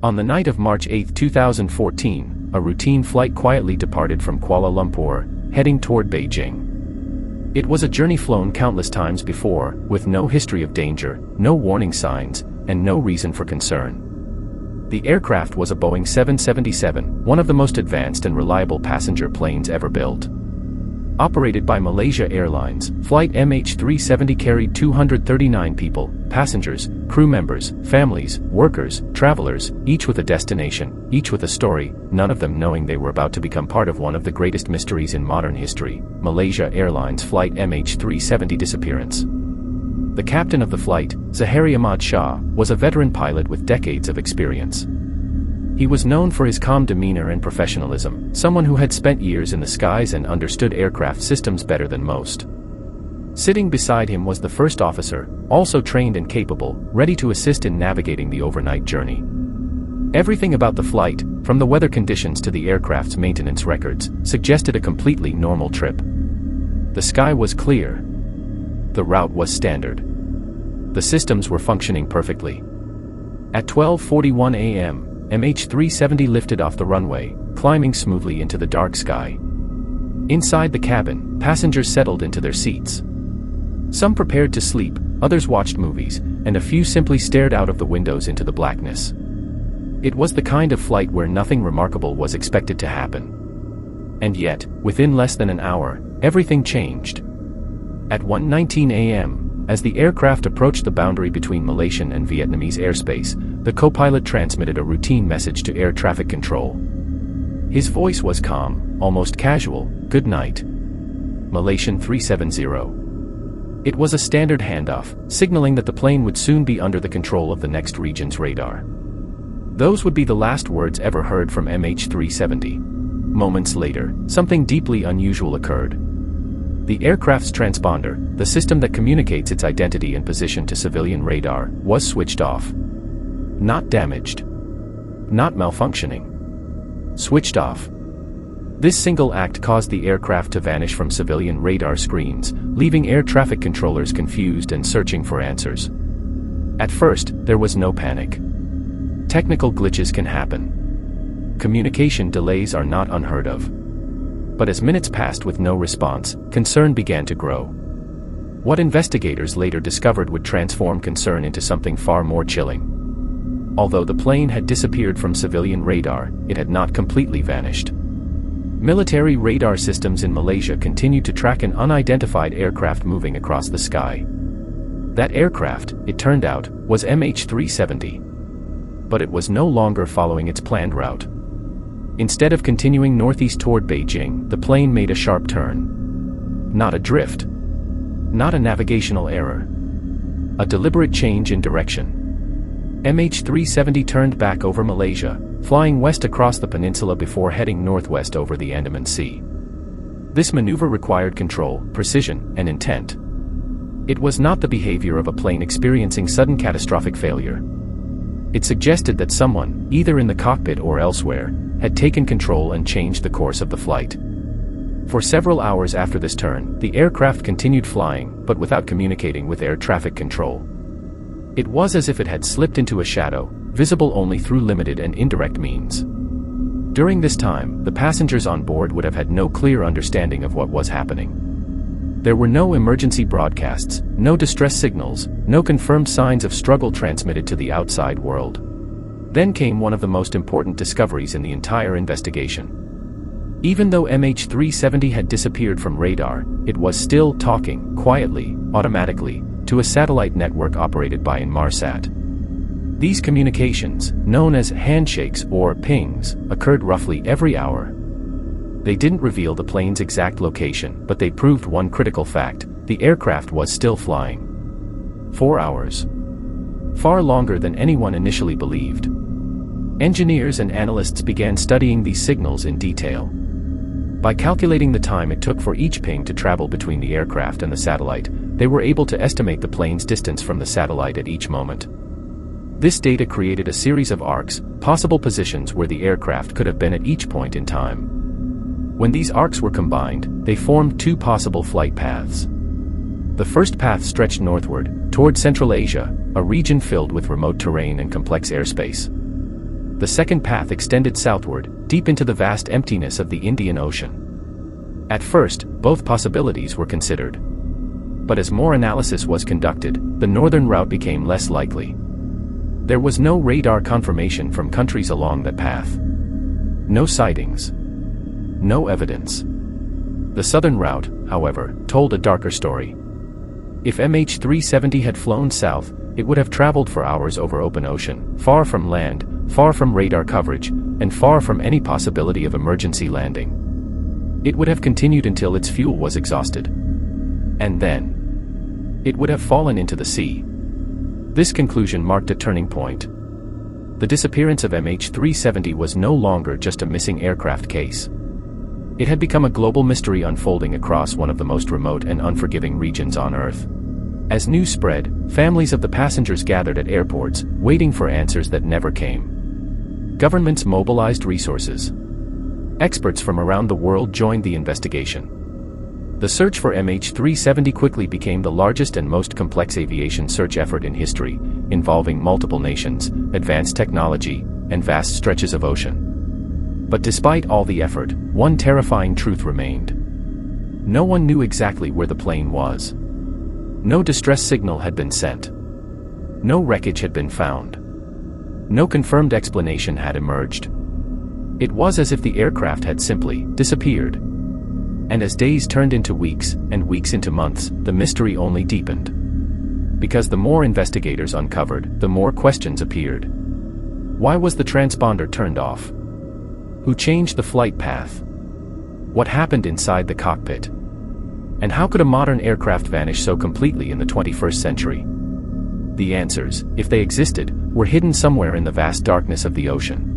On the night of March 8, 2014, a routine flight quietly departed from Kuala Lumpur, heading toward Beijing. It was a journey flown countless times before, with no history of danger, no warning signs, and no reason for concern. The aircraft was a Boeing 777, one of the most advanced and reliable passenger planes ever built. Operated by Malaysia Airlines, flight MH370 carried 239 people, passengers, crew members, families, workers, travelers, each with a destination, each with a story, none of them knowing they were about to become part of one of the greatest mysteries in modern history: Malaysia Airlines flight MH370 disappearance. The captain of the flight, Zahari Ahmad Shah, was a veteran pilot with decades of experience. He was known for his calm demeanor and professionalism, someone who had spent years in the skies and understood aircraft systems better than most. Sitting beside him was the first officer, also trained and capable, ready to assist in navigating the overnight journey. Everything about the flight, from the weather conditions to the aircraft's maintenance records, suggested a completely normal trip. The sky was clear. The route was standard. The systems were functioning perfectly. At 12:41 a.m., MH370 lifted off the runway, climbing smoothly into the dark sky. Inside the cabin, passengers settled into their seats. Some prepared to sleep, others watched movies, and a few simply stared out of the windows into the blackness. It was the kind of flight where nothing remarkable was expected to happen. And yet, within less than an hour, everything changed. At 1:19 a.m., as the aircraft approached the boundary between Malaysian and Vietnamese airspace, the co-pilot transmitted a routine message to air traffic control. His voice was calm, almost casual: "Good night, Malaysian 370. It was a standard handoff, signaling that the plane would soon be under the control of the next region's radar. Those would be the last words ever heard from MH370. Moments later, something deeply unusual occurred. The aircraft's transponder, the system that communicates its identity and position to civilian radar, was switched off. Not damaged. Not malfunctioning. Switched off. This single act caused the aircraft to vanish from civilian radar screens, leaving air traffic controllers confused and searching for answers. At first, there was no panic. Technical glitches can happen. Communication delays are not unheard of. But as minutes passed with no response, concern began to grow. What investigators later discovered would transform concern into something far more chilling. Although the plane had disappeared from civilian radar, it had not completely vanished. Military radar systems in Malaysia continued to track an unidentified aircraft moving across the sky. That aircraft, it turned out, was MH370. But it was no longer following its planned route. Instead of continuing northeast toward Beijing, the plane made a sharp turn. Not a drift. Not a navigational error. A deliberate change in direction. MH370 turned back over Malaysia, flying west across the peninsula before heading northwest over the Andaman Sea. This maneuver required control, precision, and intent. It was not the behavior of a plane experiencing sudden catastrophic failure. It suggested that someone, either in the cockpit or elsewhere, had taken control and changed the course of the flight. For several hours after this turn, the aircraft continued flying, but without communicating with air traffic control. It was as if it had slipped into a shadow, visible only through limited and indirect means. During this time, the passengers on board would have had no clear understanding of what was happening. There were no emergency broadcasts, no distress signals, no confirmed signs of struggle transmitted to the outside world. Then came one of the most important discoveries in the entire investigation. Even though MH370 had disappeared from radar, it was still talking, quietly, automatically, to a satellite network operated by Inmarsat. These communications, known as handshakes or pings, occurred roughly every hour. They didn't reveal the plane's exact location, but they proved one critical fact: the aircraft was still flying. 4 hours. Far longer than anyone initially believed. Engineers and analysts began studying these signals in detail. By calculating the time it took for each ping to travel between the aircraft and the satellite, they were able to estimate the plane's distance from the satellite at each moment. This data created a series of arcs, possible positions where the aircraft could have been at each point in time. When these arcs were combined, they formed two possible flight paths. The first path stretched northward, toward Central Asia, a region filled with remote terrain and complex airspace. The second path extended southward, deep into the vast emptiness of the Indian Ocean. At first, both possibilities were considered. But as more analysis was conducted, the northern route became less likely. There was no radar confirmation from countries along that path. No sightings. No evidence. The southern route, however, told a darker story. If MH370 had flown south, it would have traveled for hours over open ocean, far from land, far from radar coverage, and far from any possibility of emergency landing. It would have continued until its fuel was exhausted. And then it would have fallen into the sea. This conclusion marked a turning point. The disappearance of MH370 was no longer just a missing aircraft case. It had become a global mystery unfolding across one of the most remote and unforgiving regions on Earth. As news spread, families of the passengers gathered at airports, waiting for answers that never came. Governments mobilized resources. Experts from around the world joined the investigation. The search for MH370 quickly became the largest and most complex aviation search effort in history, involving multiple nations, advanced technology, and vast stretches of ocean. But despite all the effort, one terrifying truth remained. No one knew exactly where the plane was. No distress signal had been sent. No wreckage had been found. No confirmed explanation had emerged. It was as if the aircraft had simply disappeared. And as days turned into weeks, and weeks into months, the mystery only deepened. Because the more investigators uncovered, the more questions appeared. Why was the transponder turned off? Who changed the flight path? What happened inside the cockpit? And how could a modern aircraft vanish so completely in the 21st century? The answers, if they existed, were hidden somewhere in the vast darkness of the ocean.